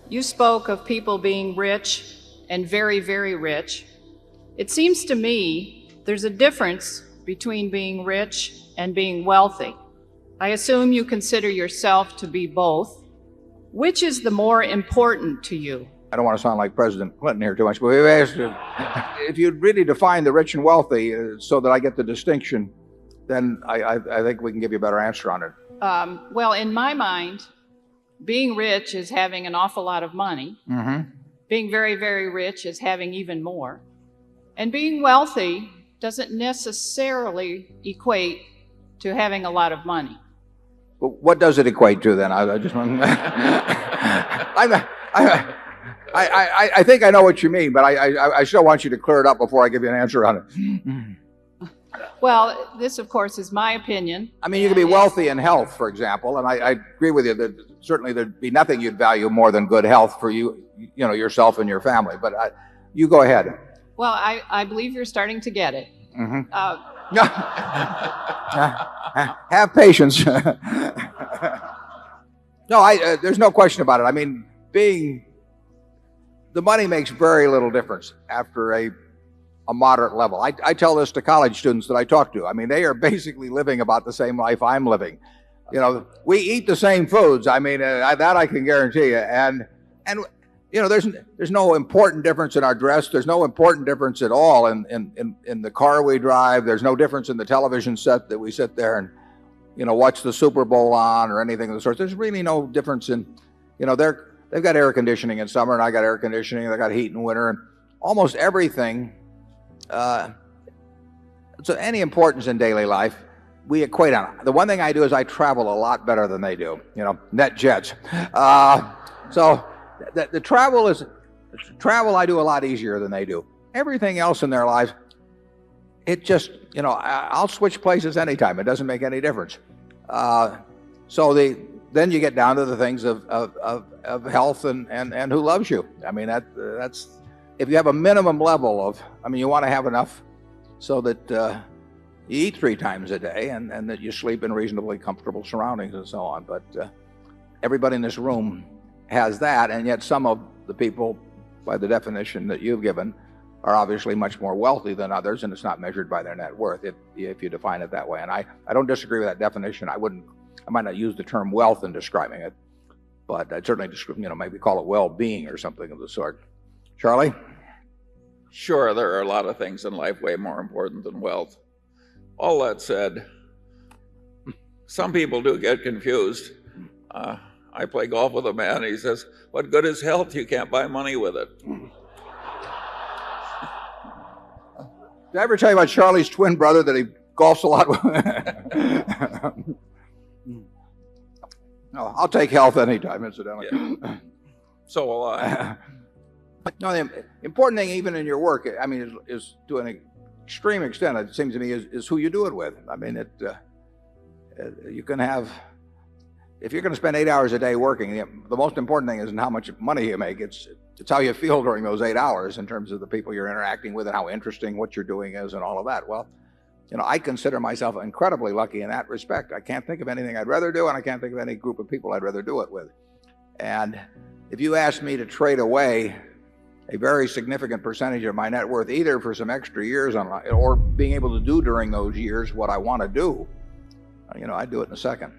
You spoke of people being rich and very, very rich. It seems to me there's a difference between being rich and being wealthy. I assume you consider yourself to be both. Which is the more important to you? I don't want to sound like President Clinton here too much, but we've asked if you'd really define the rich and wealthy so that I get the distinction, then I think we can give you a better answer on it. Well, in my mind, being rich is having an awful lot of money. Mm-hmm. Being very, very rich is having even more. And being wealthy doesn't necessarily equate to having a lot of money. But what does it equate to then? I just want I think I know what you mean, but I still want you to clear it up before I give you an answer on it. Well, this, of course, is my opinion. I mean, you can be wealthy in health, for example, and I agree with you that certainly there'd be nothing you'd value more than good health for you, yourself and your family. But you go ahead. Well, I believe you're starting to get it. Mm-hmm. Have patience. No, there's no question about it. I mean, the money makes very little difference after a moderate level. I tell this to college students that I talk to. I mean, they are basically living about the same life I'm living. We eat the same foods. I mean, that I can guarantee you. And there's no important difference in our dress. There's no important difference at all in the car we drive. There's no difference in the television set that we sit there and watch the Super Bowl on or anything of the sort. There's really no difference in, they've got air conditioning in summer and I got air conditioning. They got heat in winter, and almost everything. So any importance in daily life, we equate on it. The one thing I do is I travel a lot better than they do. Net jets. So the travel I do a lot easier than they do. Everything else in their lives, it just, I'll switch places anytime. It doesn't make any difference. Then you get down to the things of health and who loves you. I mean, that's, if you have a minimum level of, you want to have enough so that you eat 3 times a day and that you sleep in reasonably comfortable surroundings and so on. But everybody in this room has that, and yet some of the people, by the definition that you've given, are obviously much more wealthy than others, and it's not measured by their net worth if you define it that way. And I don't disagree with that definition. I might not use the term wealth in describing it, but I'd certainly maybe call it well-being or something of the sort. Charlie? Sure, there are a lot of things in life way more important than wealth. All that said, some people do get confused. I play golf with a man. He says, "What good is health? You can't buy money with it." Did I ever tell you about Charlie's twin brother that he golfs a lot with? No, I'll take health anytime, incidentally. Yeah. So will I. No, the important thing, even in your work, is to an extreme extent, it seems to me, is who you do it with. I mean, you can have, if you're going to spend 8 hours a day working, the most important thing isn't how much money you make. It's how you feel during those 8 hours in terms of the people you're interacting with and how interesting what you're doing is and all of that. Well, I consider myself incredibly lucky in that respect. I can't think of anything I'd rather do, and I can't think of any group of people I'd rather do it with. And if you asked me to trade away a very significant percentage of my net worth, either for some extra years or being able to do during those years what I want to do, I'd do it in a second.